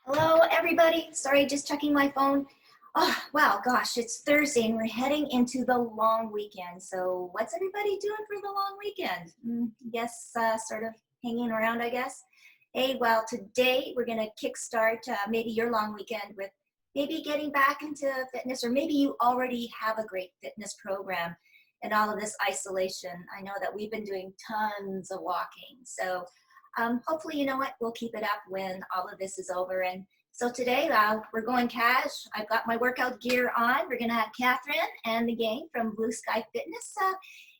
Hello, everybody. Sorry, just checking my phone. Oh, wow, gosh, it's Thursday and we're heading into the long weekend. So what's everybody doing for the long weekend? Yes, sort of hanging around, I guess. Hey, well, today we're going to kickstart maybe your long weekend with maybe getting back into fitness, or maybe you already have a great fitness program and all of this isolation. I know that we've been doing tons of walking. So hopefully, you know what, we'll keep it up when all of this is over. And so today we're going cash. I've got my workout gear on. We're going to have Kathryn and the gang from Blue Sky Fitness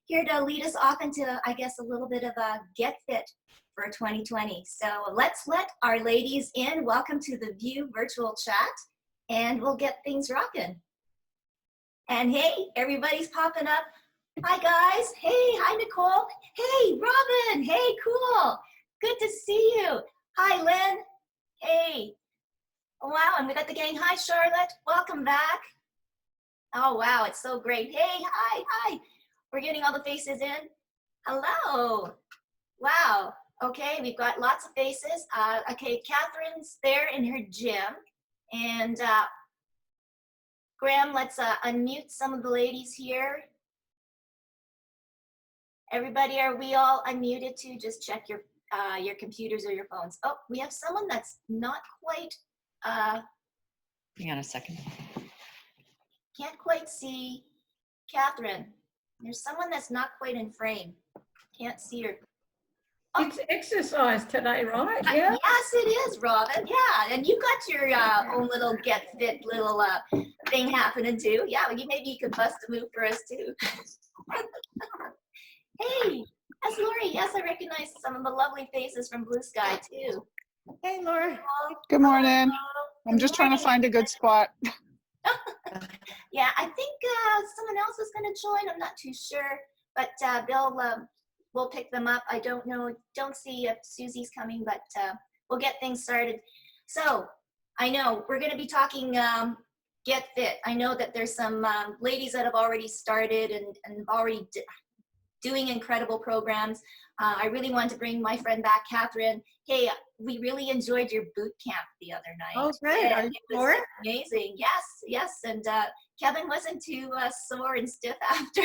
here to lead us off into, I guess, a little bit of a get fit for 2020. So let's let our ladies in. Welcome to the View virtual chat, and we'll get things rocking. And hey, everybody's popping up. Hi, guys. Hey, hi, Nicole. Hey, Robyn. Hey, cool. Good to see you. Hi, Lynn. Hey. Oh, wow, and we got the gang. Hi, Charlotte. Welcome back. Oh, wow, it's so great. Hey, hi. We're getting all the faces in. Hello. Wow. Okay, we've got lots of faces. Okay, Kathryn's there in her gym. And Graham, let's unmute some of the ladies here. Everybody, are we all unmuted too? Just check your computers or your phones. Oh, we have someone that's not quite. Hang on a second. Can't quite see Kathryn. There's someone that's not quite in frame. Can't see her. Oh. It's exercise today, right? Yeah. Yes, it is, Robyn. Yeah, and you got your own little get fit little thing happening too. Yeah, well, maybe you could bust a move for us too. Hey, that's Lori. Yes, I recognize some of the lovely faces from Blue Sky too. Hey, Laura. Good morning. Hello. I'm just trying to find a good spot. Yeah, I think someone else is going to join. I'm not too sure, but we'll pick them up. I don't know. Don't see if Susie's coming, but we'll get things started. So I know we're going to be talking Get Fit. I know that there's some ladies that have already started and already doing incredible programs. I really wanted to bring my friend back, Kathryn. Hey, we really enjoyed your boot camp the other night. Oh, great. Are you sore? Amazing. Yes. And Kevin wasn't too sore and stiff after.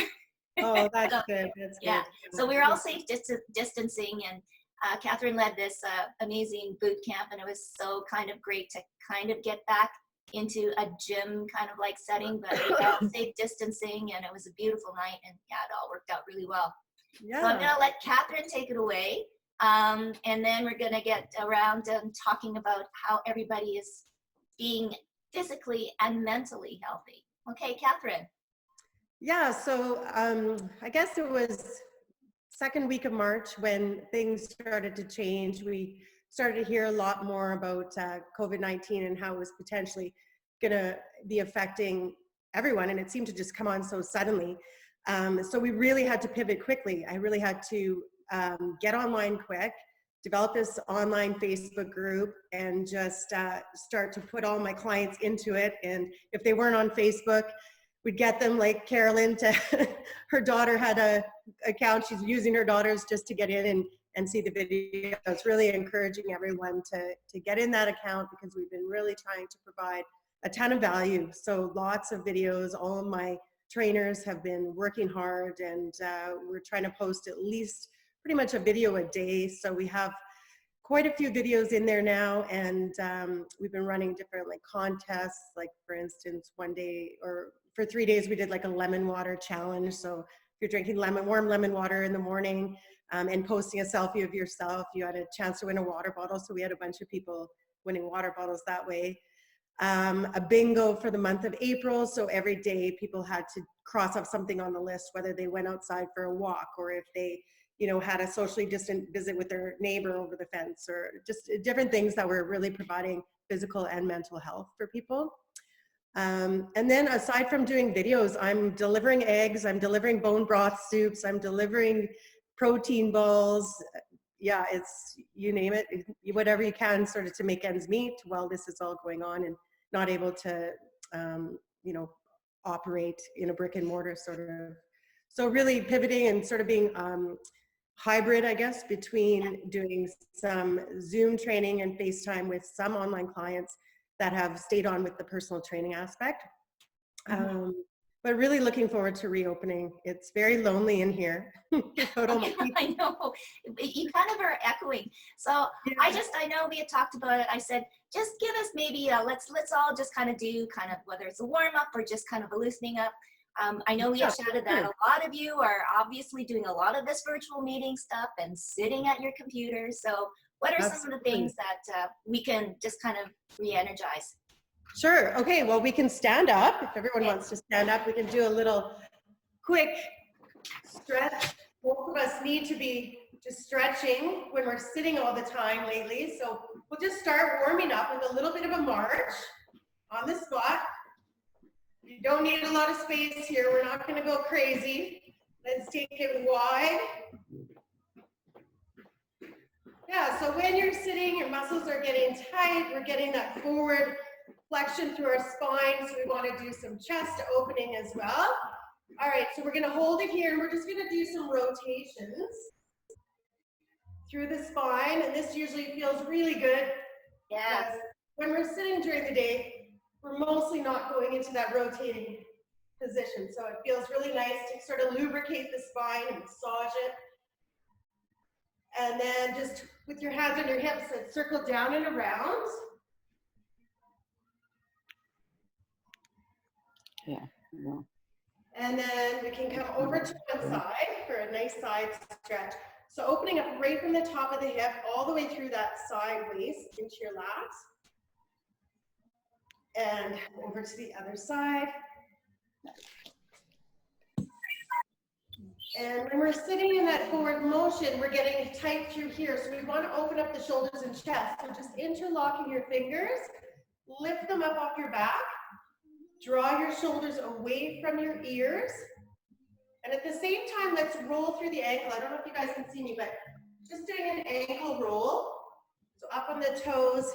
Oh, that's good. That's yeah. good. So we were all safe distancing, and Kathryn led this amazing boot camp, and it was so kind of great to kind of get back into a gym kind of like setting, but we were all safe distancing, and it was a beautiful night, and yeah, it all worked out really well. Yeah. So I'm going to let Kathryn take it away, and then we're going to get around and talking about how everybody is being physically and mentally healthy. Okay, Kathryn. Yeah, so I guess it was second week of March when things started to change. We started to hear a lot more about COVID-19 and how it was potentially going to be affecting everyone, and it seemed to just come on so suddenly. So we really had to pivot quickly. I really had to get online quick, develop this online Facebook group, and just start to put all my clients into it. And if they weren't on Facebook, we'd get them, like Carolyn, to her daughter had a account. She's using her daughter's just to get in and see the video. It's really encouraging everyone to get in that account, because we've been really trying to provide a ton of value. So lots of videos. All of my trainers have been working hard, and we're trying to post at least pretty much a video a day. So we have quite a few videos in there now, and we've been running different like contests. Like for instance, one day or for 3 days we did like a lemon water challenge. So if you're drinking warm lemon water in the morning and posting a selfie of yourself, you had a chance to win a water bottle. So we had a bunch of people winning water bottles that way. A bingo for the month of April. So every day people had to cross off something on the list, whether they went outside for a walk, or if they, had a socially distant visit with their neighbor over the fence, or just different things that were really providing physical and mental health for people. And then aside from doing videos, I'm delivering eggs, I'm delivering bone broth soups, I'm delivering protein balls. Yeah, it's, you name it, whatever you can sort of to make ends meet while this is all going on, and not able to, operate in a brick and mortar sort of. So really pivoting and sort of being hybrid, I guess, between doing some Zoom training and FaceTime with some online clients that have stayed on with the personal training aspect. But really looking forward to reopening. It's very lonely in here. I know, you kind of are echoing. So yeah. I know we had talked about it. I said, just give us maybe let's all just kind of do whether it's a warm up or just kind of a loosening up. I know we had chatted that a lot of you are obviously doing a lot of this virtual meeting stuff and sitting at your computer. So what are some of the things that we can just kind of re-energize? Sure. Okay. Well, we can stand up. If everyone wants to stand up, we can do a little quick stretch. Both of us need to be just stretching when we're sitting all the time lately. So we'll just start warming up with a little bit of a march on the spot. You don't need a lot of space here. We're not going to go crazy. Let's take it wide. Yeah, so when you're sitting, your muscles are getting tight. We're getting that forward flexion through our spine, so we want to do some chest opening as well. All right, so we're going to hold it here, and we're just going to do some rotations through the spine, and this usually feels really good. Yes. When we're sitting during the day, we're mostly not going into that rotating position, so it feels really nice to sort of lubricate the spine and massage it. And then just with your hands on your hips, let's circle down and around. Yeah. And then we can come over to one side for a nice side stretch. So opening up right from the top of the hip all the way through that side waist into your lats. And over to the other side. And when we're sitting in that forward motion, we're getting tight through here. So we want to open up the shoulders and chest. So just interlocking your fingers, lift them up off your back. Draw your shoulders away from your ears. And at the same time, let's roll through the ankle. I don't know if you guys can see me, but just doing an ankle roll. So up on the toes,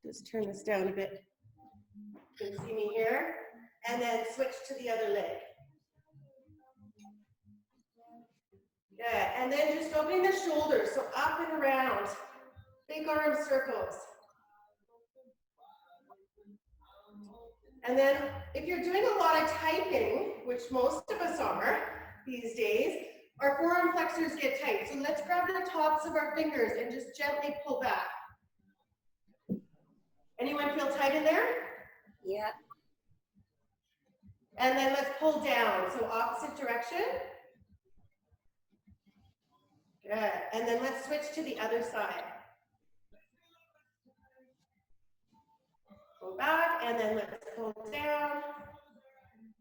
just turn this down a bit. You can see me here. And then switch to the other leg. Good. And then just opening the shoulders, so up and around. Big arm circles. And then if you're doing a lot of typing, which most of us are these days, our forearm flexors get tight. So let's grab the tops of our fingers and just gently pull back. Anyone feel tight in there? Yeah. And then let's pull down, so opposite direction. Good. And then let's switch to the other side. Go back, and then let's pull down.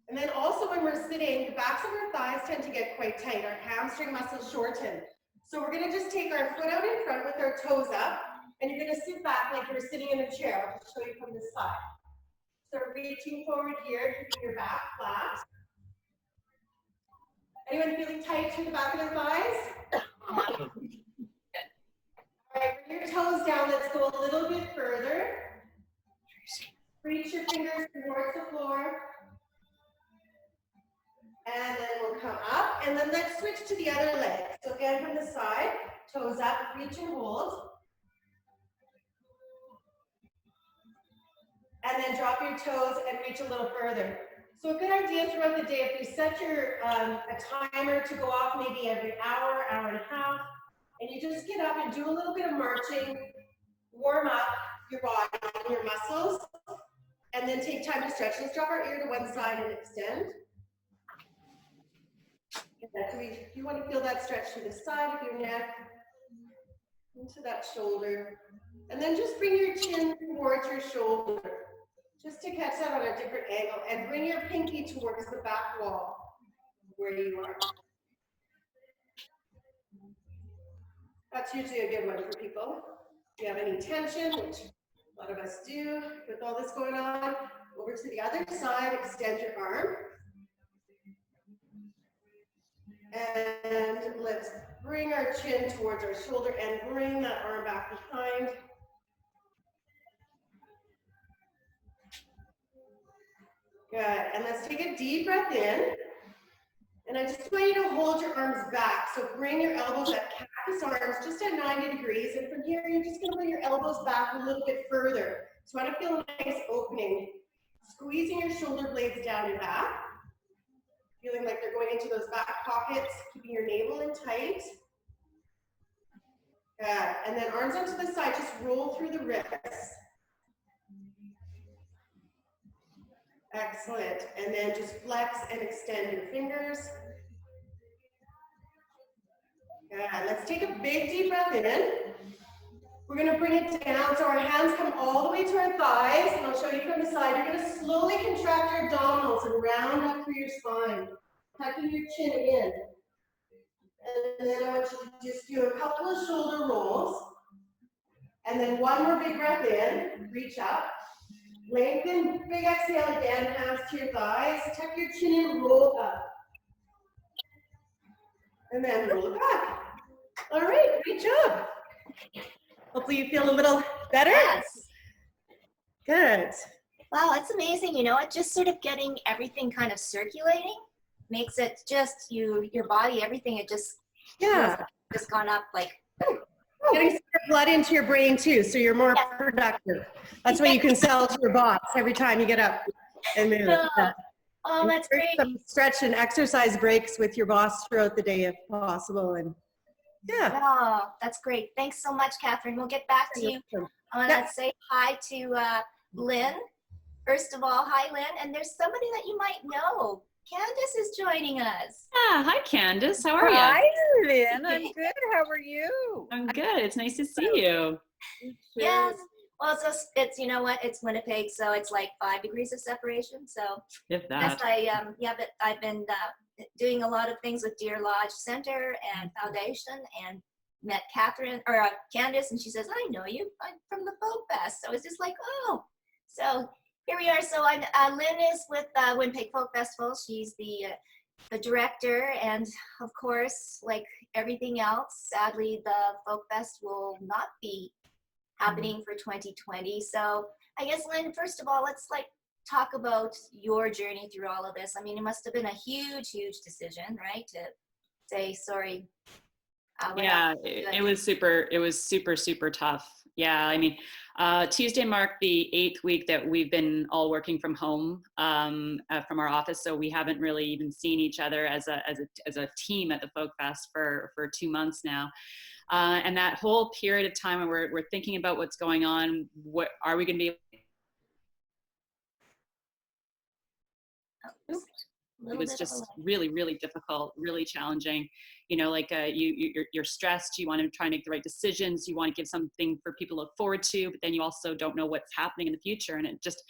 And then also when we're sitting, the backs of our thighs tend to get quite tight. Our hamstring muscles shorten. So we're gonna just take our foot out in front with our toes up, and you're gonna sit back like you're sitting in a chair. I'll just show you from this side. So reaching forward here, keeping your back flat. Anyone feeling tight through the back of their thighs? All right, bring your toes down. Let's go a little bit further. Reach your fingers towards the floor. And then we'll come up. And then let's switch to the other leg. So again, from the side, toes up, reach and hold. And then drop your toes and reach a little further. So a good idea throughout the day, if you set your a timer to go off maybe every hour, hour and a half, and you just get up and do a little bit of marching, warm up your body and your muscles, and then take time to stretch. Let's drop our ear to one side and extend. You want to feel that stretch to the side of your neck, into that shoulder, and then just bring your chin towards your shoulder, just to catch that on a different angle, and bring your pinky towards the back wall where you are. That's usually a good one for people. If you have any tension, which a lot of us do with all this going on, over to the other side, extend your arm. And let's bring our chin towards our shoulder and bring that arm back behind. Good, and let's take a deep breath in. And I just want you to hold your arms back. So bring your elbows at cactus arms just at 90 degrees. And from here, you're just gonna bring your elbows back a little bit further. So I want to feel a nice opening. Squeezing your shoulder blades down your back. Feeling like they're going into those back pockets, keeping your navel in tight. Good. And then arms out to the side, just roll through the wrists. Excellent. And then just flex and extend your fingers. Good. Let's take a big deep breath in. We're going to bring it down so our hands come all the way to our thighs, and I'll show you from the side. You're going to slowly contract your abdominals and round up through your spine, tucking your chin in. And then I want you to just do a couple of shoulder rolls. And then one more big breath in, reach up. Lengthen, big exhale again, hands to your thighs. Tuck your chin in, roll up. And then roll it back. All right, great job. Hopefully you feel a little better. Yes. Good. Wow, that's amazing. You know what? Just sort of getting everything kind of circulating makes it just your body, everything. It just just gone up like. Getting some blood into your brain too, so you're more productive. That's what you can sell to your boss every time you get up and move. Oh, that's great. Some stretch and exercise breaks with your boss throughout the day if possible. And Oh, that's great. Thanks so much, Kathryn. We'll get back to you. I want to say hi to Lynn. First of all, hi, Lynn. And there's somebody that you might know. Candace is joining us. Yeah, hi Candace, how are you? Hi, Lynn. I'm good. How are you? I'm good. It's nice to see you. Yes. Well, it's you know what? It's Winnipeg, so it's like 5 degrees of separation. So If yes, that. but I've been doing a lot of things with Deer Lodge Center and Foundation, and met Kathryn or Candace, and she says, "I know you. I'm from the Folk Fest." So it's just like, oh, so. Here we are. So Lynn is with Winnipeg Folk Festival. She's the director, and of course, like everything else, sadly, the Folk Fest will not be happening for 2020. So I guess, Lynn, first of all, let's talk about your journey through all of this. I mean, it must have been a huge, huge decision, right? To say sorry. Yeah, it was super, super tough. Yeah, I mean, Tuesday marked the 8th week that we've been all working from home, from our office. So we haven't really even seen each other as a team at the Folk Fest for 2 months now. And that whole period of time when we're thinking about what's going on, what are we going to be? It was just really, really difficult, really challenging. You know, like you're stressed, you want to try and make the right decisions, you want to give something for people to look forward to, but then you also don't know what's happening in the future. And it just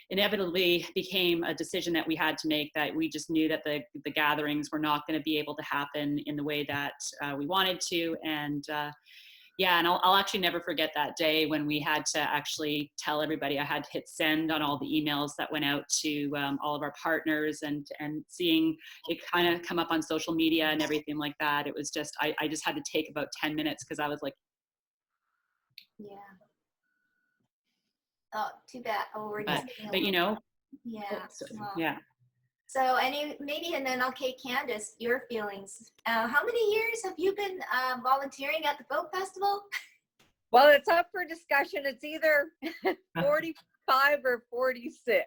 inevitably became a decision that we had to make, that we just knew that the gatherings were not going to be able to happen in the way that we wanted to. And yeah, and I'll actually never forget that day when we had to actually tell everybody. I had to hit send on all the emails that went out to all of our partners, and seeing it kind of come up on social media and everything like that. It was just, I just had to take about 10 minutes because I was like, yeah. Oh, too bad. Oh, we're just but you know, yeah. Well, yeah. So and then okay, Candace, your feelings. How many years have you been volunteering at the Folk Festival? Well, it's up for discussion. It's either 45 or 46.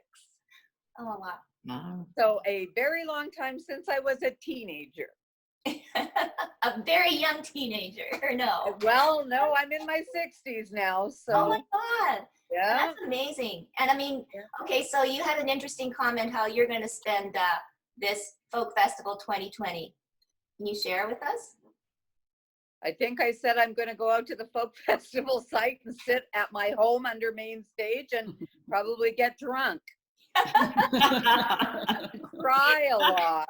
Oh, wow. Wow. So a very long time since I was a teenager. A very young teenager, or no? Well, no, I'm in my 60s now. So. Oh my God. Yeah. That's amazing. And I mean, okay, so you had an interesting comment how you're going to spend this Folk Festival 2020. Can you share with us? I think I said I'm going to go out to the Folk Festival site and sit at my home under main stage and probably get drunk. Cry a lot.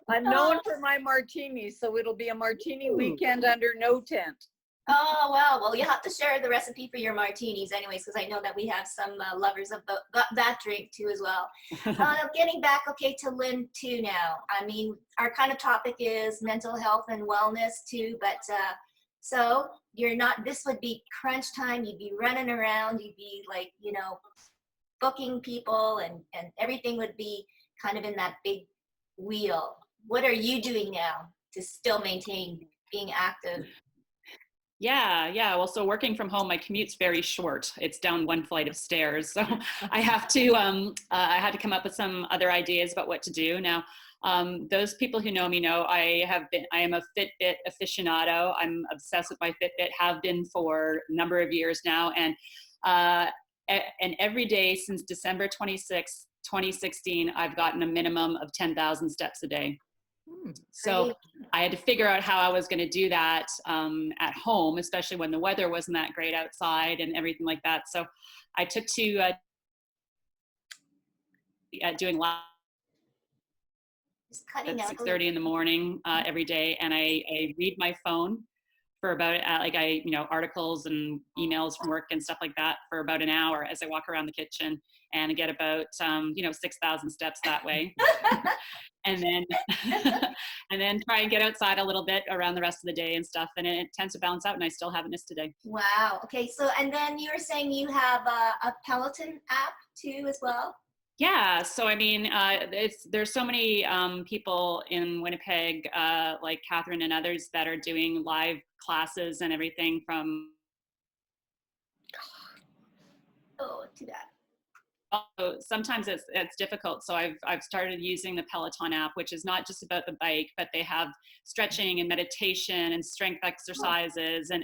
I'm known for my martinis, so it'll be a martini weekend under no tent. Oh, wow. Well, you have to share the recipe for your martinis anyways, because I know that we have some lovers of that drink too as well. Getting back, okay, to Lynn too now. I mean, our kind of topic is mental health and wellness too, but so you're not, this would be crunch time. You'd be running around. You'd be like, you know, booking people and everything would be kind of in that big wheel. What are you doing now to still maintain being active? Yeah. Well, so working from home, my commute's very short. It's down one flight of stairs. So I have to, I had to come up with some other ideas about what to do. Now, those people who know me know I am a Fitbit aficionado. I'm obsessed with my Fitbit, have been for a number of years now. And every day since December 26th, 2016, I've gotten a minimum of 10,000 steps a day. So I had to figure out how I was going to do that at home, especially when the weather wasn't that great outside and everything like that. So I took to doing live at 6:30 in the morning every day, and I read my phone for about articles and emails from work and stuff like that for about an hour as I walk around the kitchen, and I get about 6,000 steps that way. And then and then try and get outside a little bit around the rest of the day and stuff, and it tends to balance out, and I still haven't missed a day. Wow. Okay. So, and then you were saying you have a Peloton app too as well? Yeah, so I mean, there's so many people in Winnipeg, like Kathryn and others, that are doing live classes and everything from. Oh, too bad. Sometimes it's difficult, so I've started using the Peloton app, which is not just about the bike, but they have stretching and meditation and strength exercises and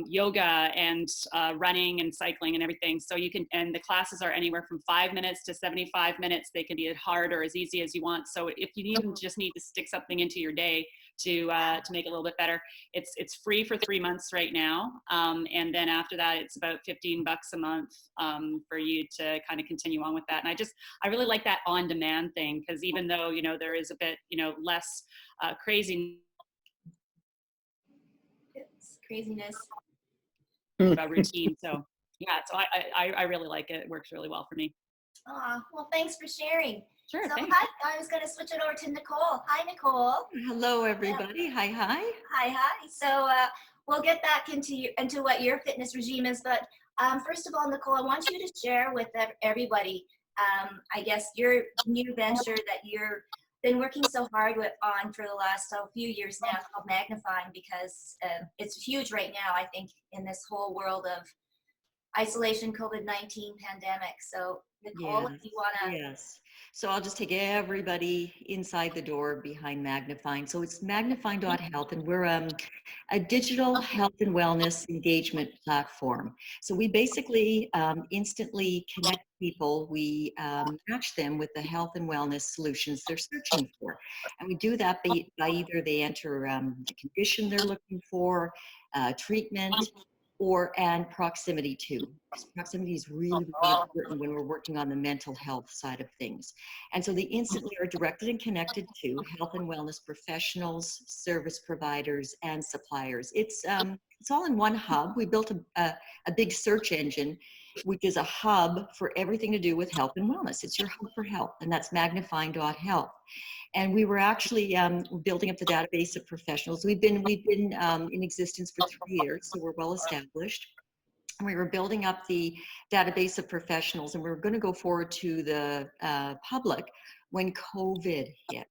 yoga and running and cycling and everything. So you can, and the classes are anywhere from 5 minutes to 75 minutes. They can be as hard or as easy as you want. So if you just need to stick something into your day to make it a little bit better, it's free for 3 months right now, and then after that it's about $15 a month for you to kind of continue on with that. And I really like that on-demand thing, because even though there is a bit less craziness about routine, so yeah, so I really like it. It works really well for me. Well, thanks for sharing. Sure, so thanks. I was going to switch it over to Nicole. Hi, Nicole. Hello, everybody. Yeah. Hi. Hi. So we'll get back into what your fitness regime is, but first of all, Nicole, I want you to share with everybody, I guess, your new venture that you've been working so hard on for the last few years now, called MagniFind, because it's huge right now, I think, in this whole world of isolation, COVID-19 pandemic. So Nicole, if you want to. Yes. So I'll just take everybody inside the door behind MagniFind. So it's MagniFind.health, and we're a digital health and wellness engagement platform. So we basically instantly connect people. We match them with the health and wellness solutions they're searching for. And we do that by either they enter the condition they're looking for, treatment, and proximity too. Proximity is really, really important when we're working on the mental health side of things. And so they instantly are directed and connected to health and wellness professionals, service providers, and suppliers. It's all in one hub. We built a big search engine, which is a hub for everything to do with health and wellness. It's your hub for health, and that's MagniFind.health. And we were actually building up the database of professionals. We've been in existence for 3 years, so we're well established. And we were building up the database of professionals, and we were going to go forward to the public when COVID hit.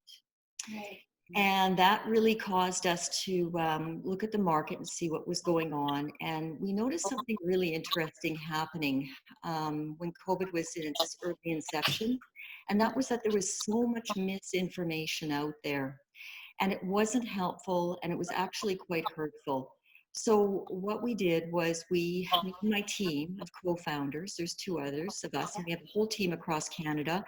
Right. And that really caused us to look at the market and see what was going on. And we noticed something really interesting happening when COVID was in its early inception. And that was that there was so much misinformation out there. And it wasn't helpful, and it was actually quite hurtful. So what we did was my team of co-founders, there's 2 others of us, and we have a whole team across Canada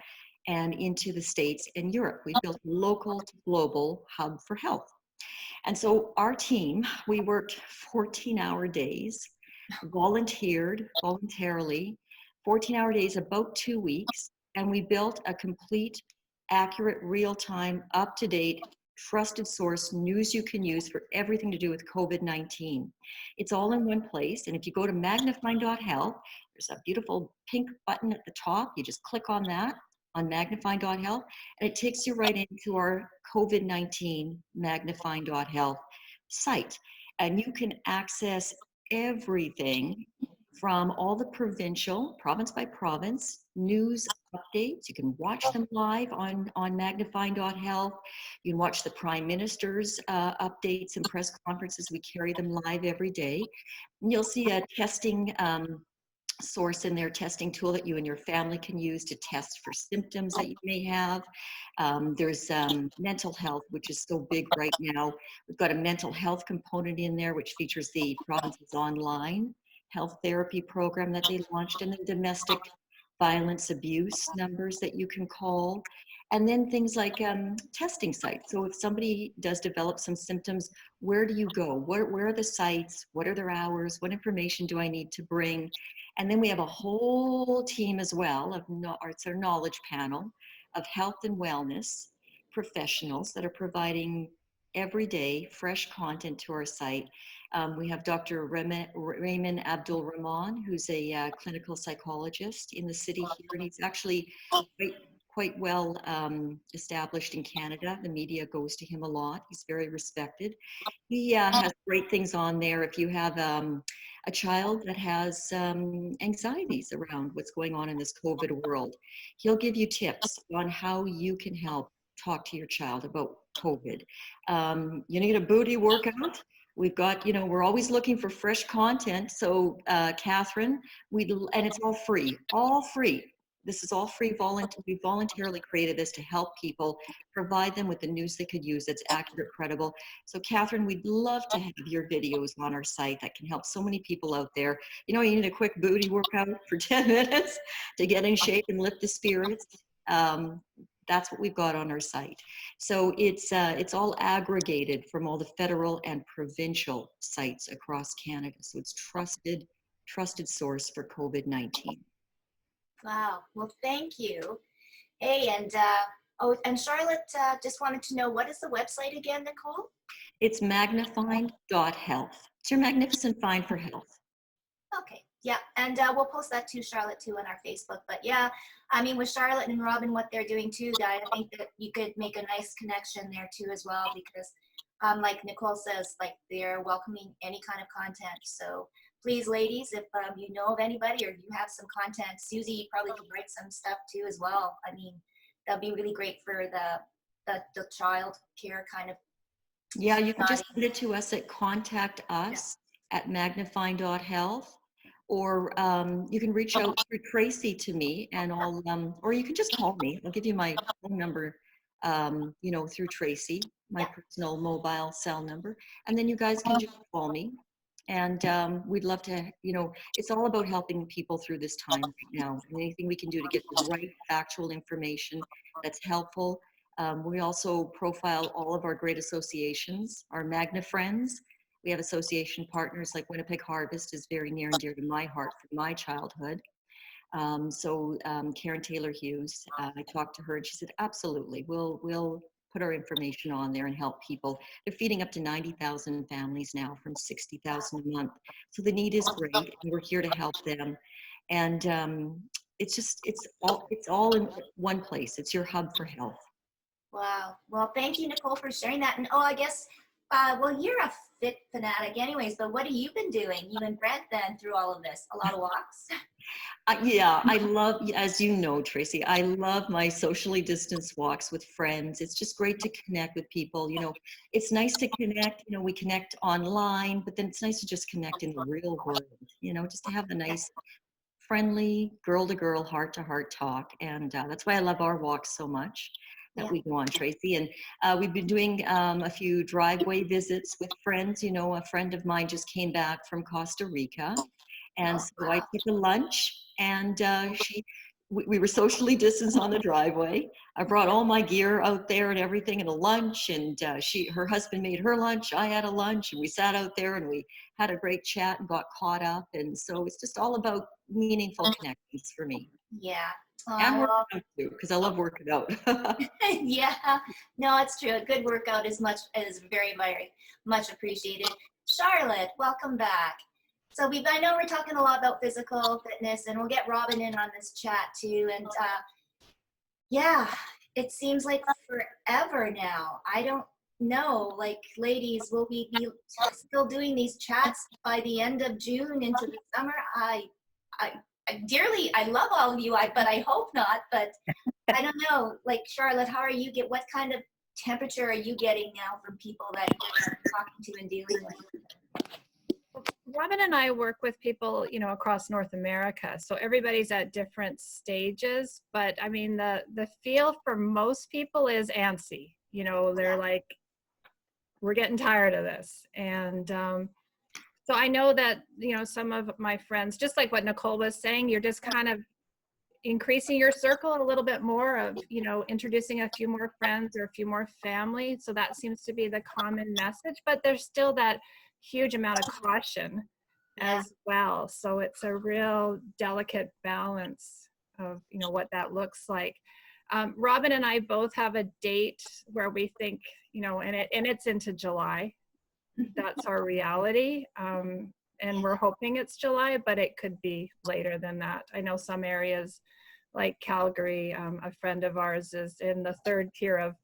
and into the States and Europe. We built a local to global hub for health. And so our team, we worked 14-hour days, voluntarily, 14-hour days, about 2 weeks, and we built a complete, accurate, real-time, up-to-date, trusted source news you can use for everything to do with COVID-19. It's all in one place, and if you go to MagniFind.health, there's a beautiful pink button at the top. You just click on that, on MagniFind.health, and it takes you right into our COVID-19 MagniFind.health site. And you can access everything from all the provincial, province by province, news updates. You can watch them live on MagniFind.health. You can watch the Prime Minister's updates and press conferences. We carry them live every day. And you'll see a testing source in there, testing tool that you and your family can use to test for symptoms that you may have. There's mental health, which is so big right now. We've got a mental health component in there, which features the province's online health therapy program that they launched, and the domestic violence abuse numbers that you can call. And then things like testing sites. So if somebody does develop some symptoms, where do you go? Where are the sites? What are their hours? What information do I need to bring? And then we have a whole team as well of it's our knowledge panel of health and wellness professionals that are providing everyday fresh content to our site. We have Dr. Raymond Abdul Rahman, who's a clinical psychologist in the city here, and he's actually quite well established in Canada. The media goes to him a lot. He's very respected. He has great things on there. If you have a child that has anxieties around what's going on in this COVID world, he'll give you tips on how you can help talk to your child about COVID. You need a booty workout? We've got, we're always looking for fresh content. So Kathryn, and it's all free, This is all free. We voluntarily created this to help people, provide them with the news they could use that's accurate, credible. So Kathryn, we'd love to have your videos on our site that can help so many people out there. You need a quick booty workout for 10 minutes to get in shape and lift the spirits. That's what we've got on our site. So it's all aggregated from all the federal and provincial sites across Canada. So it's trusted source for COVID-19. Wow. Well, thank you. Hey, and Charlotte just wanted to know, what is the website again, Nicole? It's MagniFind.health. It's your magnificent find for health. Okay. Yeah. And we'll post that to Charlotte too on our Facebook. But yeah, I mean, with Charlotte and Robyn, what they're doing too, guys, I think that you could make a nice connection there too as well, because like Nicole says, like, they're welcoming any kind of content. So please, ladies, if you know of anybody or you have some content, Susie probably could write some stuff too as well. I mean, that'd be really great for the child care kind of. Yeah, you can just send it to us at contact@MagniFind.health, or you can reach out through Tracy to me, and I'll or you can just call me. I'll give you my phone number, through Tracy, my personal mobile cell number, and then you guys can just call me. And we'd love to, it's all about helping people through this time right now. And anything we can do to get the right factual information that's helpful. We also profile all of our great associations, our Magna Friends. We have association partners like Winnipeg Harvest is very near and dear to my heart from my childhood. Karen Taylor Hughes, I talked to her and she said, absolutely, we'll put our information on there and help people. They're feeding up to 90,000 families now from 60,000 a month. So the need is great, and we're here to help them. And it's all in one place. It's your hub for health. Wow. Well, thank you, Nicole, for sharing that. And I guess, you're a fit fanatic anyways, but what have you been doing, you and Brent, then, through all of this? A lot of walks? Yeah, I love, as you know, Tracy, I love my socially distanced walks with friends. It's just great to connect with people. It's nice to connect, we connect online, but then it's nice to just connect in the real world, just to have a nice, friendly, girl-to-girl, heart-to-heart talk. And that's why I love our walks so much that we go on, Tracy. And we've been doing a few driveway visits with friends. A friend of mine just came back from Costa Rica. And so I took a lunch, and we were socially distanced on the driveway. I brought all my gear out there and everything, and a lunch, and her husband made her lunch, I had a lunch, and we sat out there and we had a great chat and got caught up. And so it's just all about meaningful connections for me. Yeah. And working out too, because I love working out. Yeah, no, it's true. A good workout is very, very much appreciated. Charlotte, welcome back. So I know we're talking a lot about physical fitness, and we'll get Robyn in on this chat too. And yeah, it seems like forever now. I don't know, like, ladies, will we be still doing these chats by the end of June into the summer? I dearly, I love all of you, but I hope not. But I don't know. Like, Charlotte, how are you? What kind of temperature are you getting now from people that you're talking to and dealing with? Robyn and I work with people, across North America. So everybody's at different stages. But I mean, the feel for most people is antsy. They're like, we're getting tired of this. And so I know that, some of my friends, just like what Nicole was saying, you're just kind of increasing your circle a little bit more of, introducing a few more friends or a few more family. So that seems to be the common message, but there's still that huge amount of caution as well. So it's a real delicate balance of, what that looks like. Robyn and I both have a date where we think, and it's into July. That's our reality. And we're hoping it's July, but it could be later than that. I know some areas like Calgary, a friend of ours is in the third tier of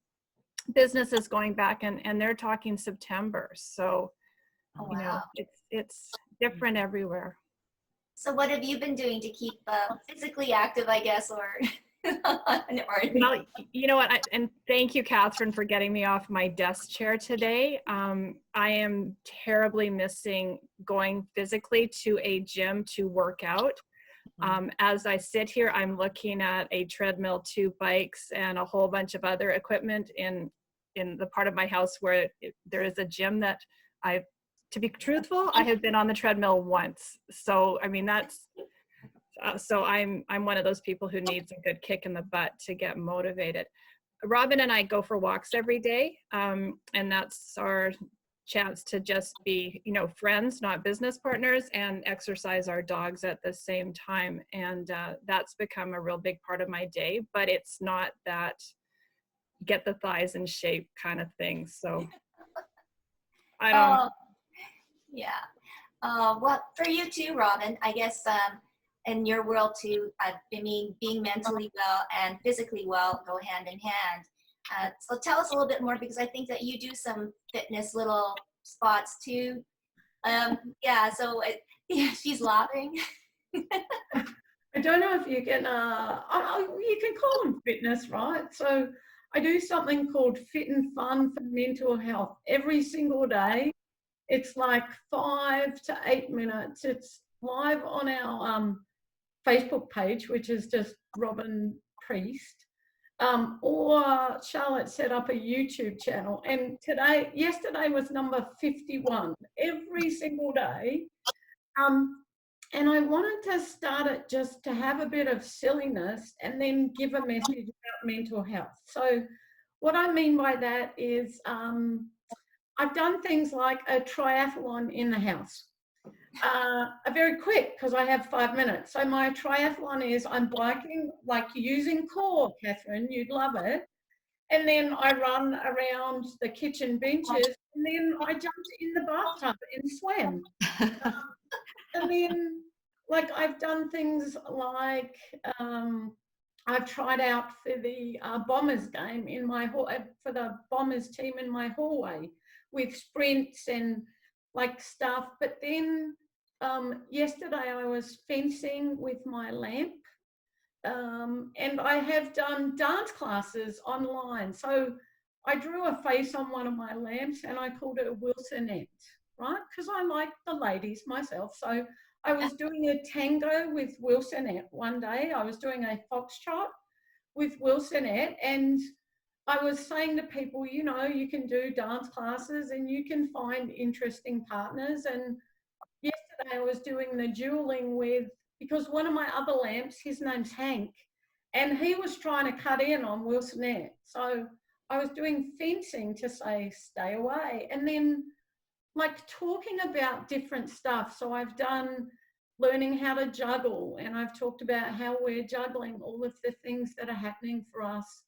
businesses going back, and they're talking September. So, it's different everywhere. So what have you been doing to keep physically active, I guess, or? Well, you know what, and thank you, Kathryn, for getting me off my desk chair today. I am terribly missing going physically to a gym to work out. As I sit here, I'm looking at a treadmill, 2 bikes, and a whole bunch of other equipment in the part of my house where there is a gym that to be truthful, I have been on the treadmill once. So, I mean, that's, so I'm one of those people who needs a good kick in the butt to get motivated. Robyn and I go for walks every day, and that's our chance to just be, friends, not business partners, and exercise our dogs at the same time. And that's become a real big part of my day, but it's not that get the thighs in shape kind of thing. So I don't. Yeah. Well, for you too, Robyn, I guess, in your world too, I mean, being mentally well and physically well go hand in hand. So tell us a little bit more, because I think that you do some fitness little spots too. So she's laughing. I don't know if you can, you can call them fitness, right? So I do something called Fit and Fun for Mental Health every single day. It's like 5 to 8 minutes. It's live on our Facebook page, which is just Robyn Priest, or Charlotte set up a YouTube channel. And yesterday was number 51 every single day. And I wanted to start it just to have a bit of silliness and then give a message about mental health. So what I mean by that is I've done things like a triathlon in the house. A very quick, because I have 5 minutes. So my triathlon is I'm biking, like using core, Kathryn, you'd love it. And then I run around the kitchen benches, and then I jumped in the bathtub and swam. And then, like, I've done things like I've tried out for the Bombers game for the Bombers team in my hallway with sprints and like stuff. But then yesterday I was fencing with my lamp, and I have done dance classes online. So I drew a face on one of my lamps and I called it a Wilsonette, right? Because I like the ladies myself. So I was doing a tango with Wilsonette one day. I was doing a foxtrot with Wilsonette, and I was saying to people, you can do dance classes and you can find interesting partners. And yesterday I was doing the dueling because one of my other lamps, his name's Hank, and he was trying to cut in on Wilsonette. So I was doing fencing to say, stay away. And then like talking about different stuff. So I've done learning how to juggle, and I've talked about how we're juggling all of the things that are happening for us.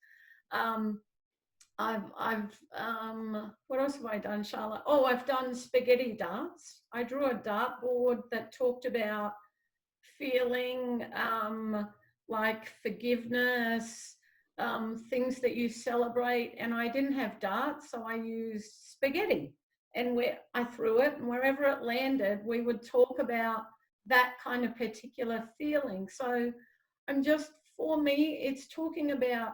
What else have I done, Charlotte? Oh, I've done spaghetti darts. I drew a dartboard that talked about feeling like forgiveness, things that you celebrate, and I didn't have darts, so I used spaghetti, and where I threw it, and wherever it landed, we would talk about that kind of particular feeling. So I'm just, for me, it's talking about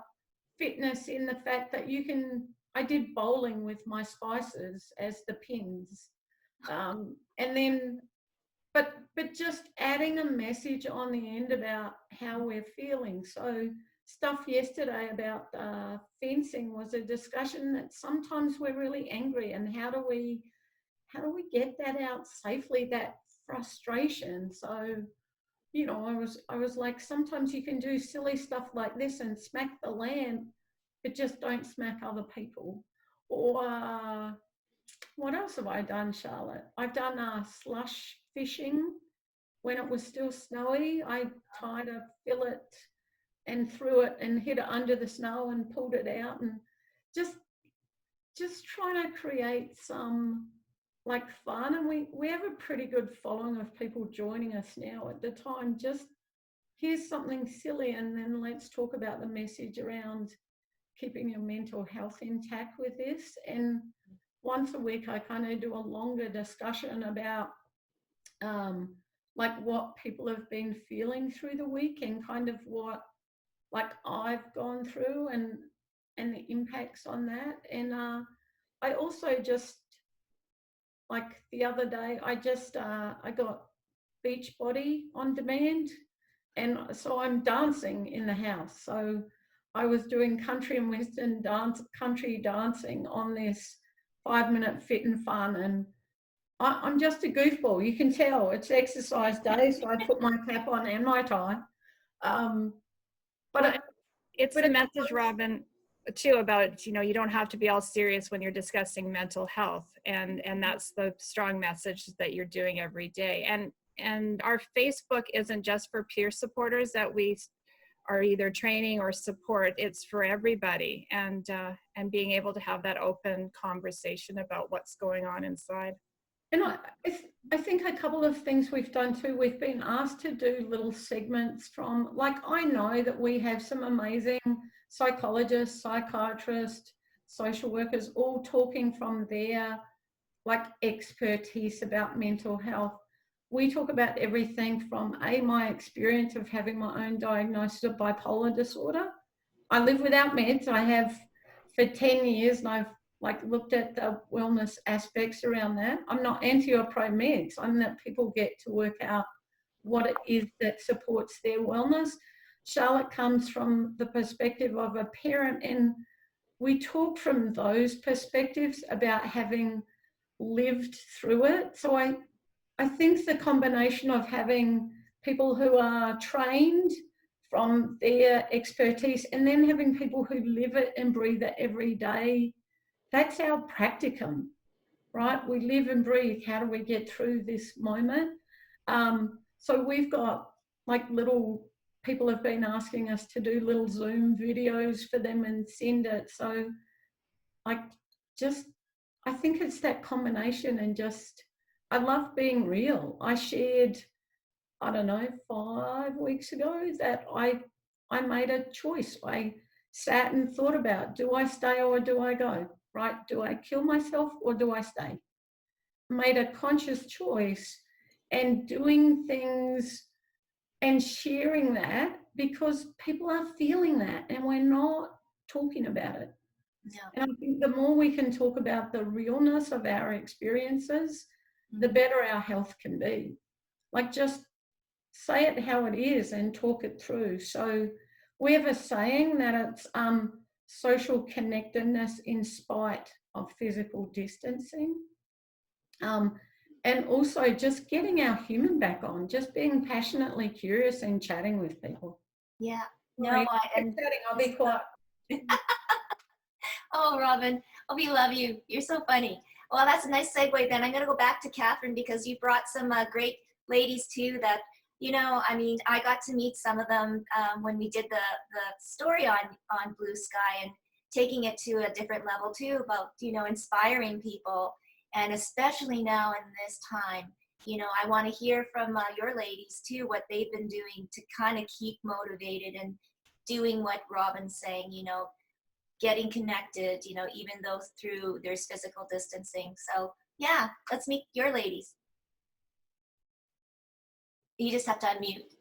fitness in the fact that you can, I did bowling with my spices as the pins, and then but just adding a message on the end about how we're feeling. So stuff yesterday about fencing was a discussion that sometimes we're really angry, and how do we get that out safely, that frustration. So, you know, I was like, sometimes you can do silly stuff like this and smack the lamp, but just don't smack other people. Or what else have I done, Charlotte? I've done slush fishing when it was still snowy. I tied a fillet and threw it and hid it under the snow and pulled it out, and just trying to create some like fun. And we have a pretty good following of people joining us now. At the time, just here's something silly, and then let's talk about the message around keeping your mental health intact with this. And once a week, I kind of do a longer discussion about like what people have been feeling through the week, and kind of what like I've gone through, and the impacts on that. And I also just, like the other day, I got Beachbody on demand, and so I'm dancing in the house. So I was doing country and western country dancing on this 5-minute fit and fun, and I'm just a goofball. You can tell it's exercise day, so I put my cap on and my tie. But it's a message, Robyn, too, about, you know, you don't have to be all serious when you're discussing mental health, and that's the strong message that you're doing every day. And our Facebook isn't just for peer supporters that we are either training or support. It's for everybody, and being able to have that open conversation about what's going on inside. And I think a couple of things we've done too, we've been asked to do little segments from, like, I know that we have some amazing psychologists, psychiatrists, social workers, all talking from their like expertise about mental health. We talk about everything from my experience of having my own diagnosis of bipolar disorder. I live without meds. I have for 10 years, and I've like looked at the wellness aspects around that. I'm not anti or pro meds. I'm that people get to work out what it is that supports their wellness. Charlotte comes from the perspective of a parent, and we talk from those perspectives about having lived through it. So I think the combination of having people who are trained from their expertise, and then having people who live it and breathe it every day, that's our practicum, right? We live and breathe. How do we get through this moment? So we've got like little, people have been asking us to do little Zoom videos for them and send it. So like, just, I think it's that combination, and just, I love being real. I shared, I don't know, 5 weeks ago that I made a choice. I sat and thought about, do I stay or do I go? Right? Do I kill myself or do I stay? Made a conscious choice, and doing things and sharing that, because people are feeling that and we're not talking about it. Yeah. And I think the more we can talk about the realness of our experiences, the better our health can be. Like, just say it how it is and talk it through. So we have a saying that it's social connectedness in spite of physical distancing. And also just getting our human back on, just being passionately curious and chatting with people. Yeah. Sorry, No, I'll be quiet. Oh, Robyn, we love you. You're so funny. Well, that's a nice segue then. I'm going to go back to Kathryn, because you brought some great ladies too that, you know, I mean, I got to meet some of them when we did the story on Blue Sky, and taking it to a different level too, about, you know, inspiring people. And especially now in this time, you know, I want to hear from your ladies too, what they've been doing to kind of keep motivated. And doing what Robyn's saying, getting connected, even though through there's physical distancing. So yeah, let's meet your ladies. You just have to unmute.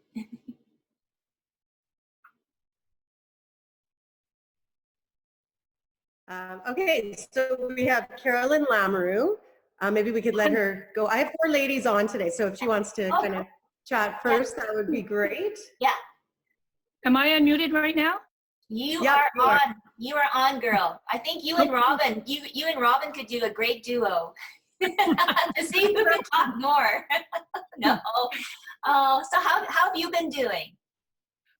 Okay, so we have Carolyn Lamoureux. Maybe we could let her go. I have 4 ladies on today, so if she wants to kind of chat first, that would be great. Yeah. Am I unmuted right now? You are on. You are on, girl. I think you and Robyn, you and Robyn could do a great duo. To see who can talk more. No. So how have you been doing?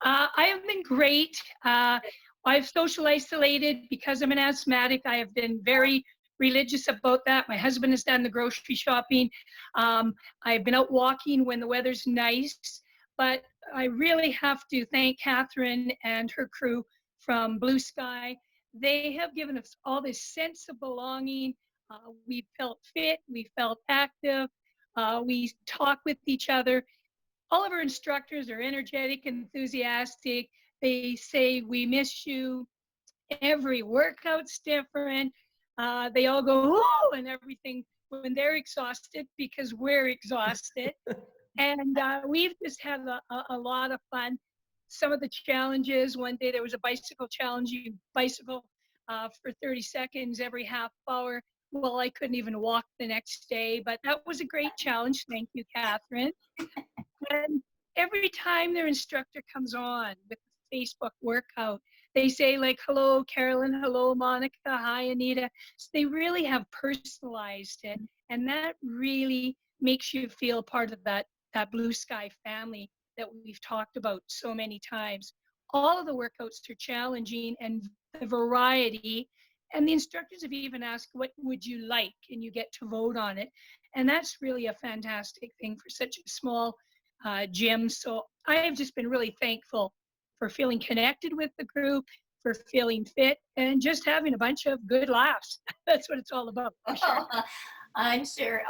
I have been great. I've social isolated because I'm an asthmatic. I have been very religious about that. My husband has done the grocery shopping. I've been out walking when the weather's nice, but I really have to thank Kathryn and her crew from Blue Sky. They have given us all this sense of belonging. We felt fit, we felt active, we talk with each other. All of our instructors are energetic, enthusiastic. They say, we miss you. Every workout's different. They all go, oh, and everything when they're exhausted because we're exhausted. And we've just had a lot of fun. Some of the challenges, one day there was a bicycle challenge, you bicycle for 30 seconds every half hour. Well, I couldn't even walk the next day, but that was a great challenge. Thank you, Kathryn. And every time their instructor comes on with the Facebook workout, they say like, hello, Carolyn, hello, Monica, hi, Anita. So they really have personalized it. And that really makes you feel part of that Blue Sky family that we've talked about so many times. All of the workouts are challenging and the variety. And the instructors have even asked, what would you like? And you get to vote on it. And that's really a fantastic thing for such a small gym. So I have just been really thankful for feeling connected with the group, for feeling fit, and just having a bunch of good laughs. That's what it's all about. Sure. I'm sure.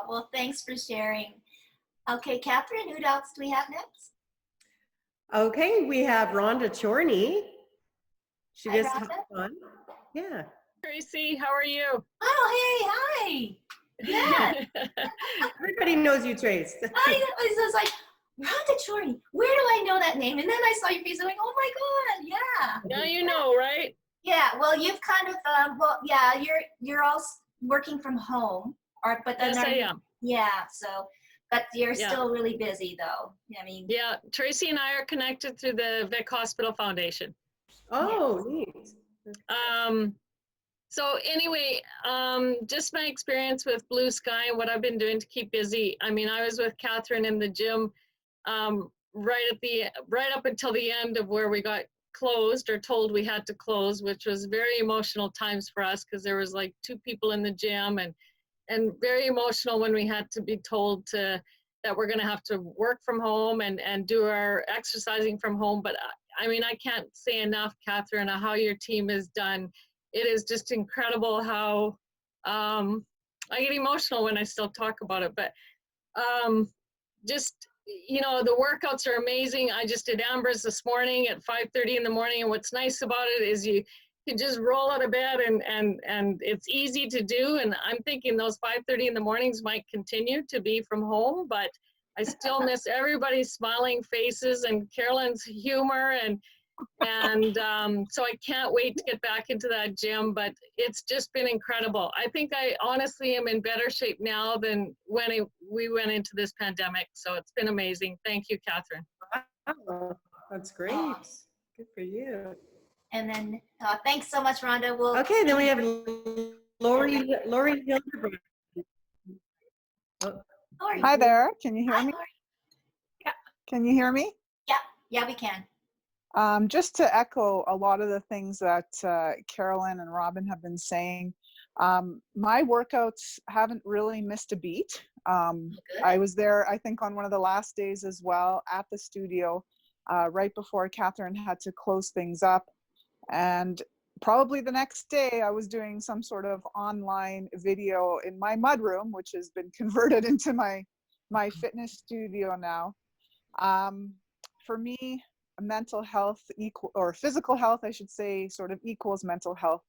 Well, thanks for sharing. Okay, Kathryn, who else do we have next? Okay, we have Rhonda Chorney. She Hi, just Rhonda. hopped on. Yeah. Tracy, how are you? Oh, hey, hi. Yeah. Everybody knows you, Trace. I was like, Rhonda Chorney, where do I know that name? And then I saw your face, I'm like, oh my God, yeah. Now you know, right? Yeah, well, you've kind of, yeah, you're all working from home, but then Yes, I am. Yeah, so, but you're still really busy though. I mean. Yeah, Tracy and I are connected through the Vic Hospital Foundation. Oh, neat. So anyway, just my experience with Blue Sky and what I've been doing to keep busy. I mean, I was with Kathryn in the gym right up until the end of where we got closed or told we had to close, which was very emotional times for us because there was like 2 people in the gym and very emotional when we had to be told that we're going to have to work from home and do our exercising from home. But I mean, I can't say enough, Kathryn, how your team has done. It is just incredible how I get emotional when I still talk about it, but just, you know, the workouts are amazing. I just did Amber's this morning at 5:30 in the morning. And what's nice about it is you can just roll out of bed and it's easy to do. And I'm thinking those 5:30 in the mornings might continue to be from home, but I still miss everybody's smiling faces and Carolyn's humor and so I can't wait to get back into that gym, but it's just been incredible. I think I honestly am in better shape now than when we went into this pandemic. So it's been amazing. Thank you, Kathryn. Wow, that's great. Good for you. And then, thanks so much, Rhonda. Okay, then we have Lori Hildebrand. Lori. Hi there. Can you hear Hi, me? Lori. Can you hear me? Yeah, we can. Just to echo a lot of the things that Carolyn and Robyn have been saying, my workouts haven't really missed a beat. I was there, I think, on one of the last days as well at the studio, right before Kathryn had to close things up. And probably the next day, I was doing some sort of online video in my mudroom, which has been converted into my fitness studio now. For me, mental health or physical health, I should say, sort of equals mental health.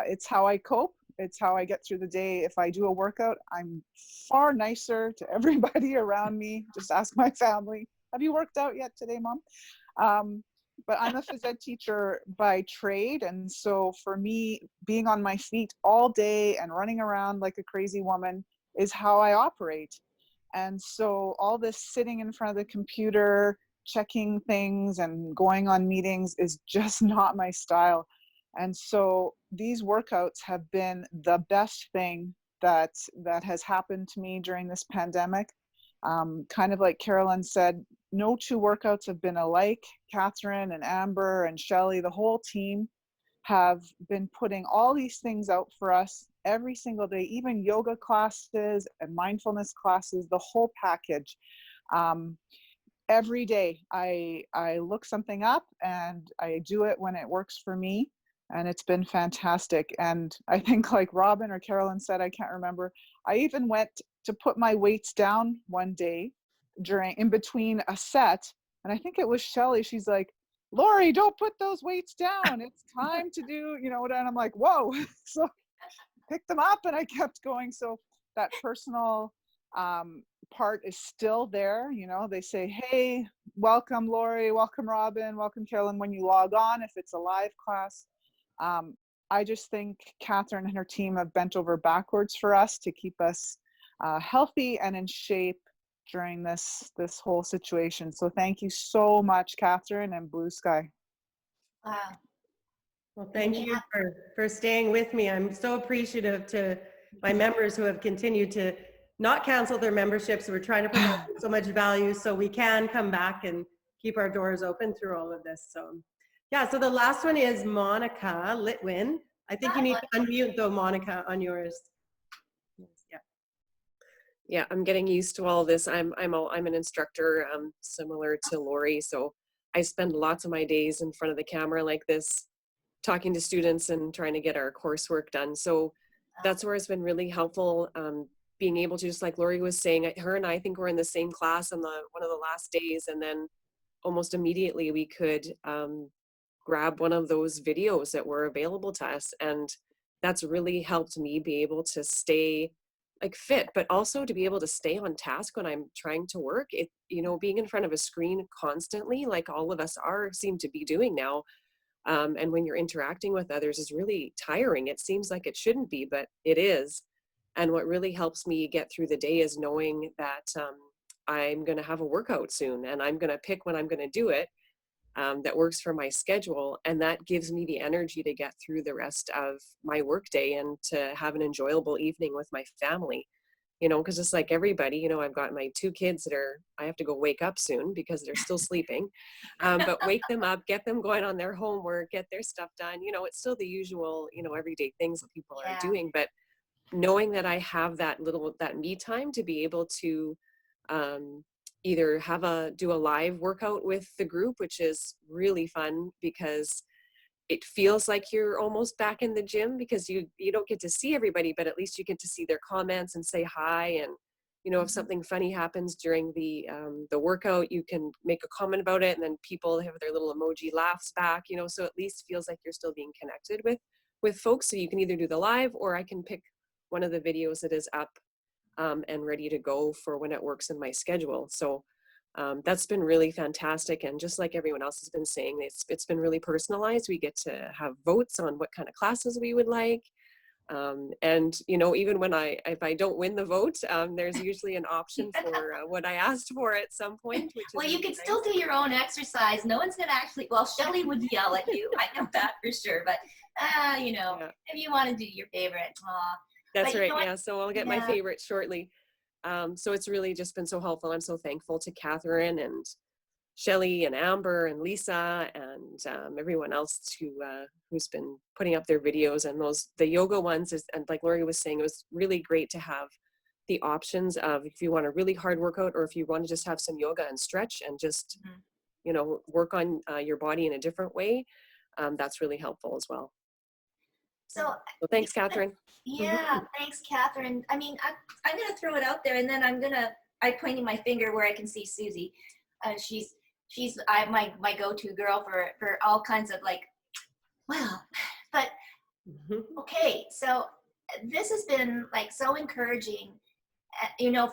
It's how I cope. It's how I get through the day. If I do a workout, I'm far nicer to everybody around me. Just ask my family. Have you worked out yet today, Mom? But I'm a phys ed teacher by trade. And so for me, being on my feet all day and running around like a crazy woman is how I operate. And so all this sitting in front of the computer, checking things and going on meetings is just not my style. And so these workouts have been the best thing that has happened to me during this pandemic. Kind of like Carolyn said, no two workouts have been alike. Kathryn and Amber and Shelley, the whole team, have been putting all these things out for us every single day, even yoga classes and mindfulness classes, the whole package. Every day I look something up and I do it when it works for me. And it's been fantastic. And I think, like Robyn or Carolyn said, I can't remember, I even went to put my weights down one day in between a set. And I think it was Shelley. She's like, Lori, don't put those weights down. It's time to do, and I'm like, whoa. So picked them up and I kept going. So that personal part is still there. They say, hey, welcome Lori, welcome Robyn, welcome Carolyn when you log on, if it's a live class. I just think Kathryn and her team have bent over backwards for us to keep us healthy and in shape during this whole situation. So thank you so much, Kathryn and Blue Sky. Wow. Well, thank you for staying with me. I'm so appreciative to my members who have continued to not cancel their memberships. We're trying to provide so much value so we can come back and keep our doors open through all of this. So yeah, so the last one is Monica Litwin. I think you need to unmute though, Monica, on yours. Yeah. Yeah, I'm getting used to all of this. I'm an instructor, similar to Lori, so I spend lots of my days in front of the camera like this, talking to students and trying to get our coursework done. So that's where it's been really helpful, being able to, just like Lori was saying, her and I think we're in the same class on one of the last days, and then almost immediately we could grab one of those videos that were available to us, and that's really helped me be able to stay fit, but also to be able to stay on task when I'm trying to work. Being in front of a screen constantly, like all of us seem to be doing now, and when you're interacting with others, is really tiring. It seems like it shouldn't be, but it is. And what really helps me get through the day is knowing that I'm going to have a workout soon, and I'm going to pick when I'm going to do it. That works for my schedule, and that gives me the energy to get through the rest of my workday and to have an enjoyable evening with my family. Because just like everybody, I've got my 2 kids that I have to go wake up soon because they're still sleeping, but wake them up, get them going on their homework, get their stuff done. It's still the usual, everyday things that people are doing, but knowing that I have that me time to be able to either do a live workout with the group, which is really fun because it feels like you're almost back in the gym, because you don't get to see everybody, but at least you get to see their comments and say hi. And if something funny happens during the workout, you can make a comment about it, and then people have their little emoji laughs back. So at least feels like you're still being connected with folks. So you can either do the live, or I can pick one of the videos that is up and ready to go for when it works in my schedule. So that's been really fantastic. And just like everyone else has been saying, it's been really personalized. We get to have votes on what kind of classes we would like. And even if I don't win the vote, there's usually an option for what I asked for at some point. Well, you can still do your own exercise. No one's gonna actually, well, Shelley would yell at you. I know that for sure. But if you want to do your favorite, that's right. Yeah. So I'll get my favorite shortly. So it's really just been so helpful. I'm so thankful to Kathryn and Shelley and Amber and Lisa and everyone else who's been putting up their videos, and the yoga ones and like Lori was saying, it was really great to have the options of if you want a really hard workout, or if you want to just have some yoga and stretch and just work on your body in a different way. That's really helpful as well. So thanks, Kathryn. Yeah, thanks, Kathryn. I mean, I'm going to throw it out there, and then I'm pointing my finger where I can see Susie. she's my go-to girl for all kinds of like, well, but okay, so this has been like so encouraging,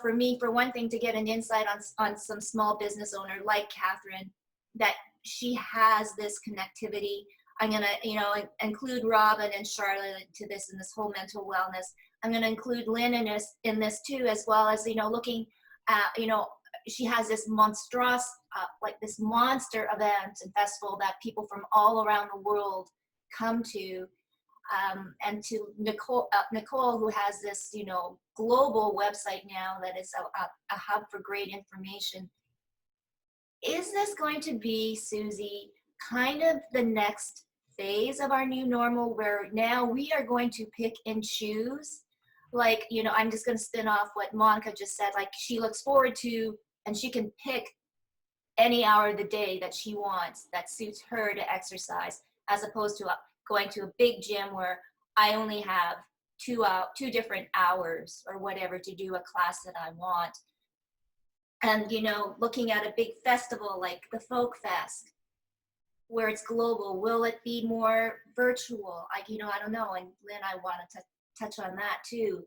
for me, for one thing, to get an insight on some small business owner like Kathryn, that she has this connectivity. I'm going to, include Robyn and Charlotte to this and this whole mental wellness. I'm going to include Lynn in this too, as well as, looking at, she has this monstrous, like this monster event and festival that people from all around the world come to. And to Nicole, who has this, global website now that is a hub for great information. Is this going to be, Susie, kind of the next phase of our new normal, where now we are going to pick and choose? Like, I'm just going to spin off what Monica just said, like she looks forward to, and she can pick any hour of the day that she wants, that suits her to exercise, as opposed to going to a big gym where I only have two different hours or whatever to do a class that I want. And, looking at a big festival like the Folk Fest, where it's global, will it be more virtual? I don't know. And Lynn, I wanted to touch on that too.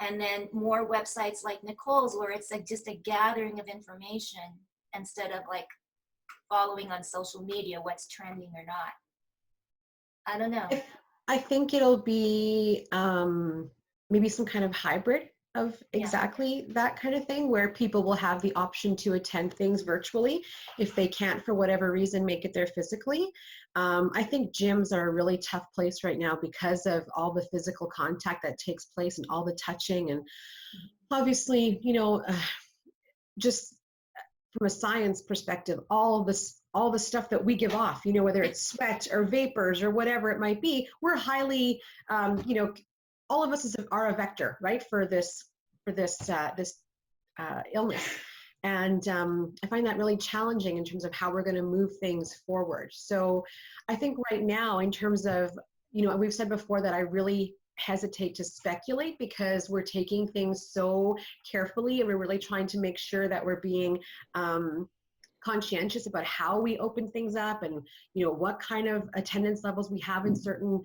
And then more websites like Nicole's, where it's like just a gathering of information instead of like following on social media what's trending or not. I don't know. I think it'll be maybe some kind of hybrid of exactly that kind of thing, where people will have the option to attend things virtually if they can't, for whatever reason, make it there physically. I think gyms are a really tough place right now because of all the physical contact that takes place and all the touching. And obviously, just from a science perspective, all the stuff that we give off, whether it's sweat or vapors or whatever it might be, we're highly, all of us are a vector, right, for this illness. And I find that really challenging in terms of how we're going to move things forward. So I think right now, in terms of, we've said before that I really hesitate to speculate, because we're taking things so carefully, and we're really trying to make sure that we're being conscientious about how we open things up, and what kind of attendance levels we have in certain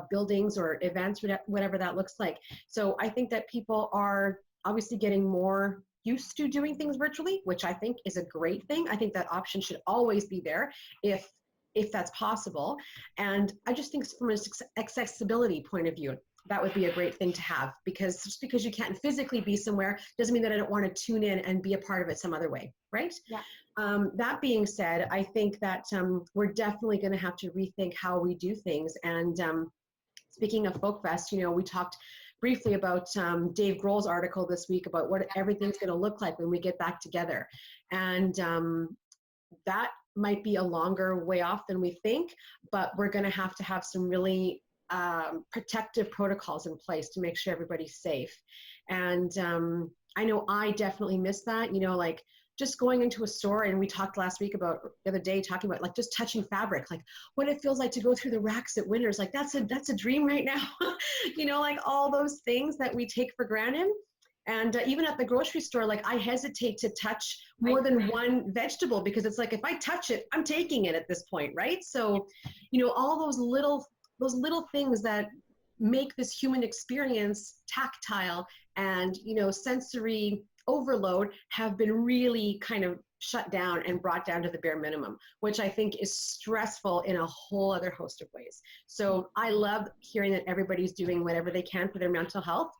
buildings or events, whatever that looks like. So I think that people are obviously getting more used to doing things virtually, which I think is a great thing. I think that option should always be there if that's possible. And I just think from an accessibility point of view, that would be a great thing to have, because just because you can't physically be somewhere doesn't mean that I don't want to tune in and be a part of it some other way, right? Yeah. That being said, I think that we're definitely going to have to rethink how we do things. And speaking of Folk Fest, we talked briefly about Dave Grohl's article this week about what everything's going to look like when we get back together. And that might be a longer way off than we think, but we're going to have some really protective protocols in place to make sure everybody's safe. And I know I definitely miss that, like just going into a store, and we talked last week about the other day, talking about like just touching fabric, like what it feels like to go through the racks at Winners. Like that's a dream right now. Like all those things that we take for granted. And even at the grocery store, like I hesitate to touch more than one vegetable, because it's like, if I touch it, I'm taking it at this point, right? So, all those little things that make this human experience tactile and, sensory overload have been really kind of shut down and brought down to the bare minimum, which I think is stressful in a whole other host of ways. So I love hearing that everybody's doing whatever they can for their mental health.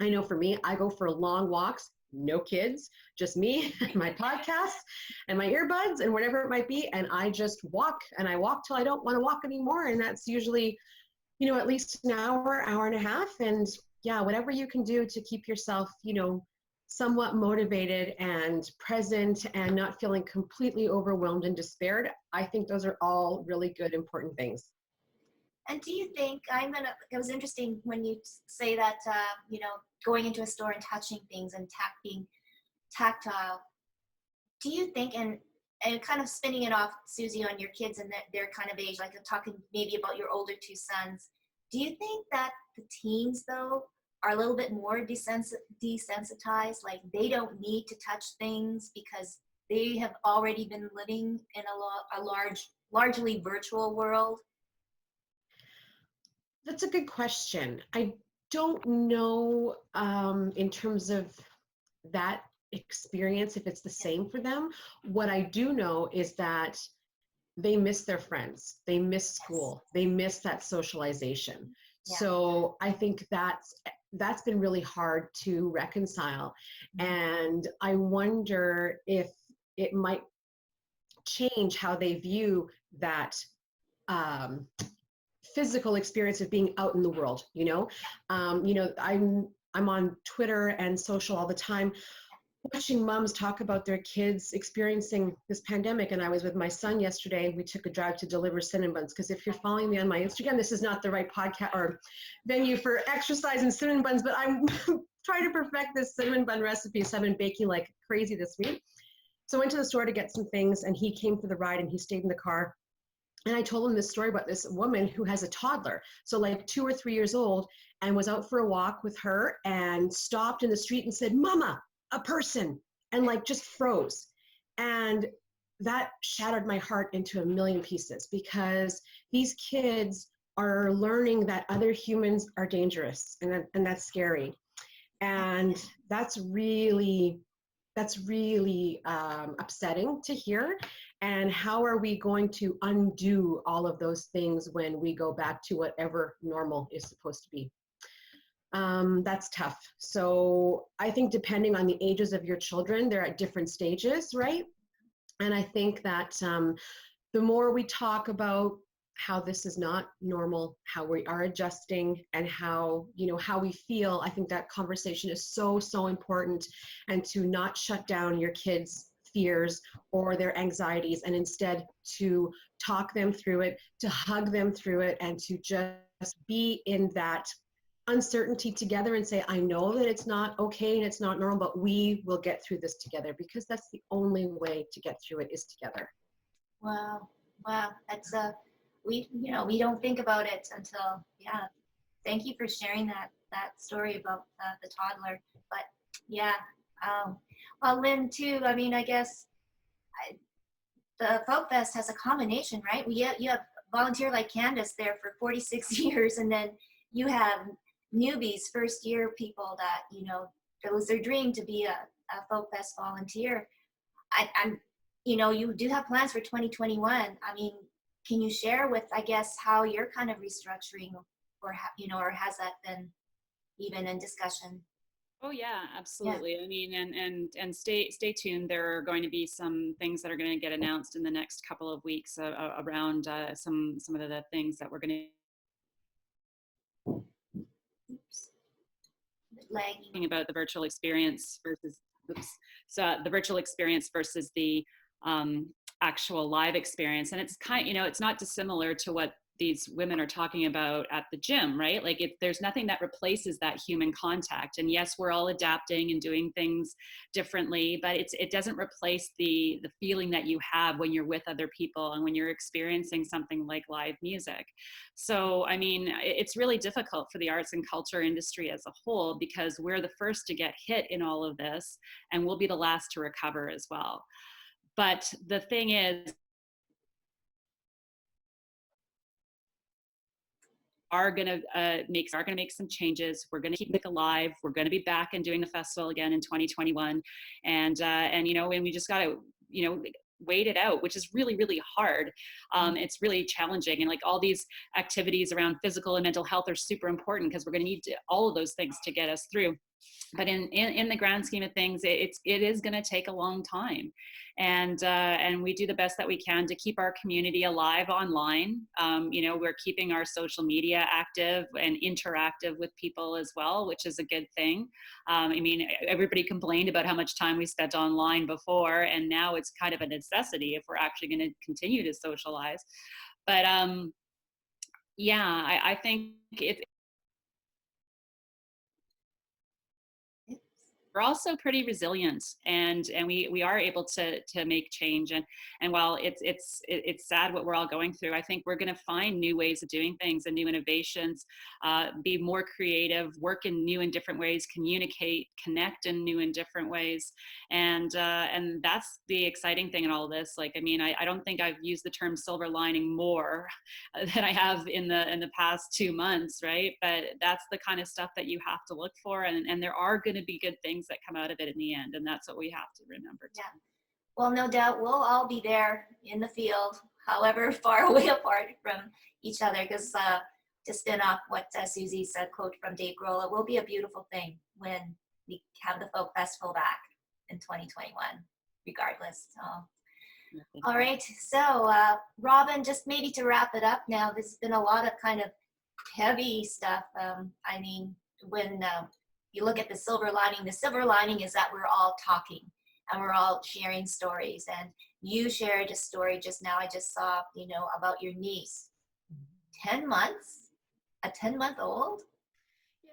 I know for me, I go for long walks, no kids, just me and my podcast and my earbuds and whatever it might be. And I just walk, and I walk till I don't want to walk anymore. And that's usually, at least an hour and a half. And yeah, whatever you can do to keep yourself, somewhat motivated and present and not feeling completely overwhelmed and despaired. I think those are all really good, important things. And do you think, it was interesting when you say that, going into a store and touching things and being tactile. Do you think, and kind of spinning it off, Susie, on your kids and their kind of age, like talking maybe about your older two sons, do you think that the teens, though, are a little bit more desensitized? Like they don't need to touch things because they have already been living in a largely virtual world? That's a good question. I don't know in terms of that experience if it's the same for them. What I do know is that they miss their friends, they miss school, they miss that socialization. Yeah. So I think that's been really hard to reconcile. And I wonder if it might change how they view that physical experience of being out in the world. I'm on Twitter and social all the time, watching moms talk about their kids experiencing this pandemic. And I was with my son yesterday. We took a drive to deliver cinnamon buns, because if you're following me on my Instagram, this is not the right podcast or venue for exercise and cinnamon buns, but I'm trying to perfect this cinnamon bun recipe, so I've been baking like crazy this week. So I went to the store to get some things, and he came for the ride and he stayed in the car. And I told him this story about this woman who has a toddler, so like 2 or 3 years old, and was out for a walk with her and stopped in the street and said, "Mama, a person," and like just froze. And that shattered my heart into a million pieces, because these kids are learning that other humans are dangerous, and that's scary. And that's really upsetting to hear. And how are we going to undo all of those things when we go back to whatever normal is supposed to be? That's tough. So I think depending on the ages of your children, they're at different stages, right? And I think that the more we talk about how this is not normal, how we are adjusting, and how we feel, I think that conversation is so, so important. And to not shut down your kids' fears or their anxieties, and instead to talk them through it, to hug them through it, and to just be in that uncertainty together and say, I know that it's not okay and it's not normal, but we will get through this together, because that's the only way to get through it, is together. Wow. That's we don't think about it until, yeah. Thank you for sharing that story about the toddler. But yeah, well, Lynn too, I mean, I guess the Folk Fest has a combination, right? You have volunteer like Candace there for 46 years, and then you have newbies, first year people that, it was their dream to be a Folk Fest volunteer. I'm you do have plans for 2021. I mean, can you share with, I guess, how you're kind of restructuring, or or has that been even in discussion? Oh yeah, absolutely. Yeah. I mean, and stay tuned. There are going to be some things that are going to get announced in the next couple of weeks around some of the things that we're going to. Lagging about the virtual experience versus the virtual experience versus the actual live experience. And it's it's not dissimilar to what these women are talking about at the gym, right? Like there's nothing that replaces that human contact. And yes, we're all adapting and doing things differently, but it doesn't replace the feeling that you have when you're with other people and when you're experiencing something like live music. So, I mean, it's really difficult for the arts and culture industry as a whole, because we're the first to get hit in all of this, and we'll be the last to recover as well. But the thing is, are going to make some changes. We're going to keep it alive. We're going to be back and doing the festival again in 2021, and we just got to wait it out, which is really, really hard. It's really challenging, and like all these activities around physical and mental health are super important, because we're going to need all of those things to get us through. But in the grand scheme of things, it is going to take a long time, and we do the best that we can to keep our community alive online. We're keeping our social media active and interactive with people as well, which is a good thing. I mean, everybody complained about how much time we spent online before, and now it's kind of a necessity if we're actually going to continue to socialize. But yeah, I think we're also pretty resilient, and we are able to make change. And while it's sad what we're all going through, I think we're going to find new ways of doing things and new innovations, be more creative, work in new and different ways, communicate, connect in new and different ways. And that's the exciting thing in all this. Like, I mean, I don't think I've used the term silver lining more than I have in the past 2 months, right? But that's the kind of stuff that you have to look for, and there are going to be good things that come out of it in the end, and that's what we have to remember too. Yeah. Well, no doubt we'll all be there in the field, however far away apart from each other, because to spin off what Susie said, quote from Dave Grohl, it will be a beautiful thing when we have the Folk Festival back in 2021, regardless. So. All right, so Robyn, just maybe to wrap it up now, there's been a lot of kind of heavy stuff. I mean, when you look at the silver lining is that we're all talking and we're all sharing stories. And you shared a story just now, I just saw, you know, about your niece. 10 months? A 10-month-old?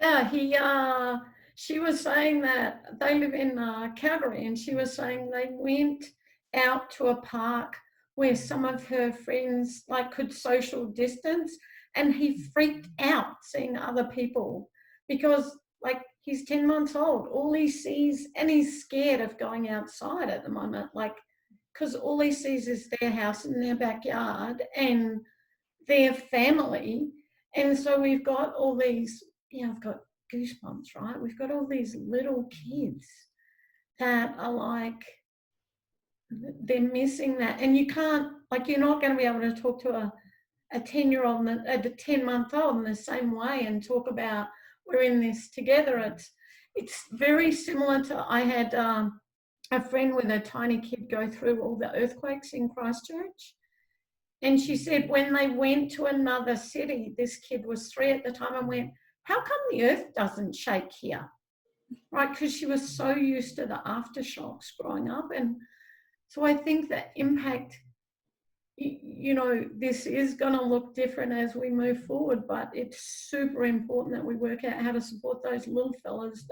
Yeah, she was saying that they live in Calgary, and she was saying they went out to a park where some of her friends like could social distance, and he freaked out seeing other people because like he's 10 months old, all he sees, and he's scared of going outside at the moment, like because all he sees is their house and their backyard and their family. And so we've got all these, you know, I've got goosebumps, right? We've got all these little kids that are like, they're missing that. And you can't, like, you're not going to be able to talk to a 10-year-old, a 10-month-old in the same way and talk about we're in this together. It's very similar to, I had a friend with a tiny kid go through all the earthquakes in Christchurch. And she said when they went to another city, this kid was 3 at the time, and went, how come the earth doesn't shake here? Right, because she was so used to the aftershocks growing up. And so I think that impact, you know, this is going to look different as we move forward, but it's super important that we work out how to support those little fellas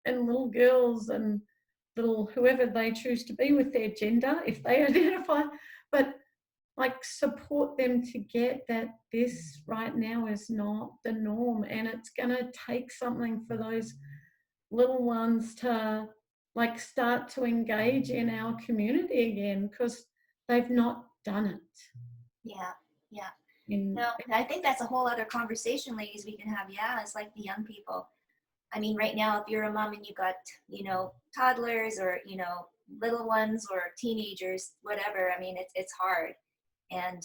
and little girls and little whoever they choose to be with their gender, if they identify, but like support them to get that this right now is not the norm, and it's going to take something for those little ones to like start to engage in our community again, because they've not done it. Yeah. No, I think that's a whole other conversation, ladies, we can have. Yeah, it's like the young people. I mean, right now, if you're a mom and you got, you know, toddlers or, you know, little ones or teenagers, whatever, I mean, it's hard. And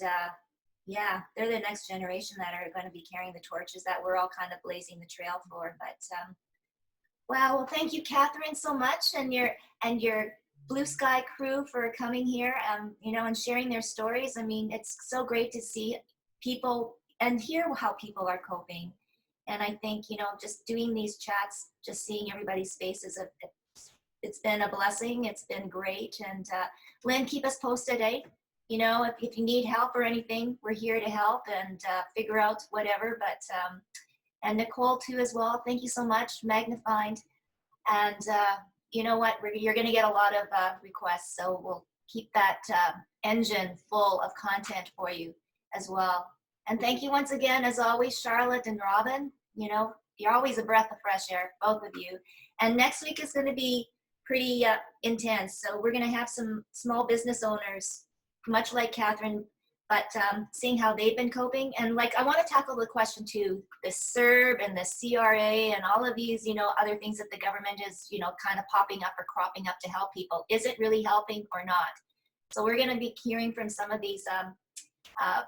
yeah, they're the next generation that are going to be carrying the torches that we're all kind of blazing the trail for. But wow, well, thank you, Kathryn, so much, and your Blue Sky crew for coming here, you know, and sharing their stories. I mean, it's so great to see people and hear how people are coping. And I think, you know, just doing these chats, just seeing everybody's faces, it's been a blessing. It's been great. And Lynn, keep us posted, eh? You know, if you need help or anything, we're here to help and figure out whatever. But and Nicole too as well. Thank you so much, MagniFind. And you know what? You're going to get a lot of requests, so we'll keep that engine full of content for you as well. And thank you once again, as always, Charlotte and Robyn. You know, you're always a breath of fresh air, both of you. And next week is going to be pretty intense. So we're going to have some small business owners, much like Kathryn, but seeing how they've been coping. And like, I want to tackle the question too, the CERB and the CRA and all of these, you know, other things that the government is, you know, kind of popping up or cropping up to help people. Is it really helping or not? So we're going to be hearing from some of these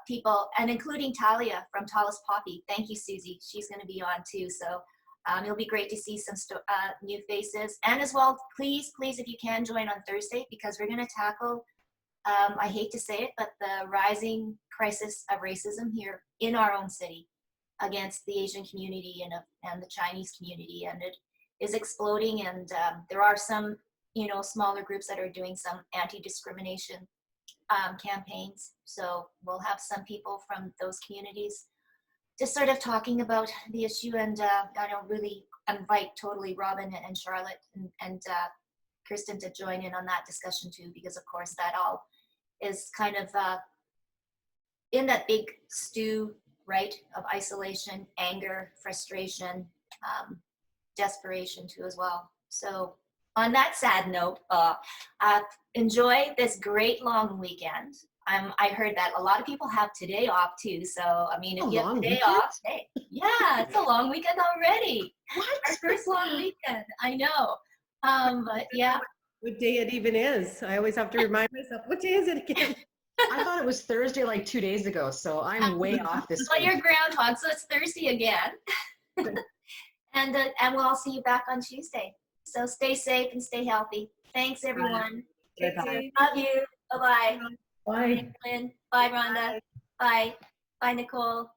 people, and including Talia from Tallest Poppy. Thank you, Susie. She's going to be on too. So it'll be great to see some new faces. And as well, please, if you can, join on Thursday, because we're going to tackle, I hate to say it, but the rising crisis of racism here in our own city against the Asian community and the Chinese community. And it is exploding. And there are some, you know, smaller groups that are doing some anti-discrimination campaigns. So we'll have some people from those communities just sort of talking about the issue, and I know really invite totally Robyn and Charlotte and Kristen to join in on that discussion too, because of course that all is kind of in that big stew, right, of isolation, anger, frustration, desperation too as well. So on that sad note, enjoy this great long weekend. I heard that a lot of people have today off too. So, I mean, if you have today off, hey, yeah, it's a long weekend already. What? Our first long weekend, I know. But yeah. What day it even is. I always have to remind myself, what day is it again? I thought it was Thursday like 2 days ago, so I'm way off this Well, week. you're groundhog, so it's Thursday again. And we'll all see you back on Tuesday. So stay safe and stay healthy. Thanks, everyone. Bye-bye. Love you. Bye-bye. Bye. Bye, Lynn. Bye, Rhonda. Bye. Bye, Nicole.